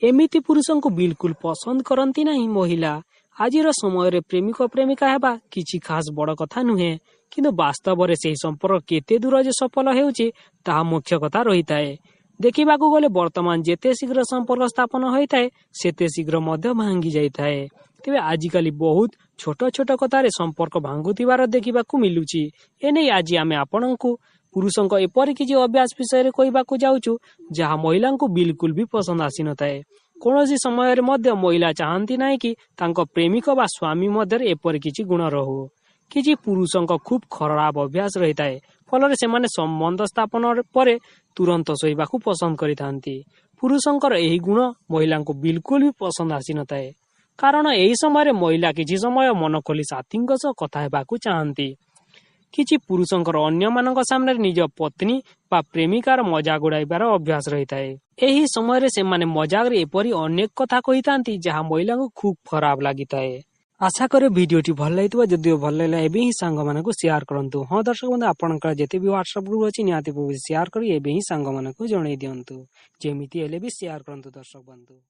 एमिति पुरुषों को बिल्कुल पसंद करती नहीं महिला। आज समय प्रेमिक प्रेमिका हेबा किछि खास बड़ कथा नुहे, किंतु वास्तव में से संपर्क केते दूर जे सफल हेउछि ताहा मुख्य कथा रही थाए। देखा गले वर्तमान जेते शीघ्र संपर्क स्थापन होता है सेते शीघ्र मध्य भांगी जाए। तेबे आजिकाली बहुत छोट छोट कथार संपर्क भांगुथिबार देखा मिलुछि। एने आज आमे आपनकु पुरुषों को एपरि किछि अभ्यास विषय कहबाकू जाउछु जहाँ महिला को बिल्कुल भी पसंद आसी न थाए। कौनसी समय मध्य महिला चाहती ना कि तांको प्रेमिक बा स्वामी मध्य एपरि किछि गुण रहू। किछि पुरुषों को खूब खराब अभ्यास रही थाए, फल से माने संबंध स्थापन पर तुरंत शोइबाकू पसंद करिथांती। पुरुषंकर एही गुण महिला को बिल्कुल भी पसंद आसी न थाए, कारण एही समय महिला किछि समय मन खोली साथींक सह कथा हेबाकू चाहती। किछि पुरुषंकर अन्य मानक सामने निज पत्नी बा प्रेमिकार मजाक उड़ाइबार अभ्यास रही थाए। एही समय से माने मजाक रे एपरि अनेक कथा कहिथांती जहाँ महिला को खूब खराब लागि थाए। आशा करे भिडियोटी भल लागिथिबा। जदि भल लागला एबे ही सांग मानकु शेयर करंतु। हां दर्शक बंधु, आपनकर जेते भी व्हाट्सएप ग्रुप अछि निहाती शेयर करी एबे ही सांग मानकु जणै दियंतु। जेमिति हेले भी शेयर करंतु दर्शक बंधु।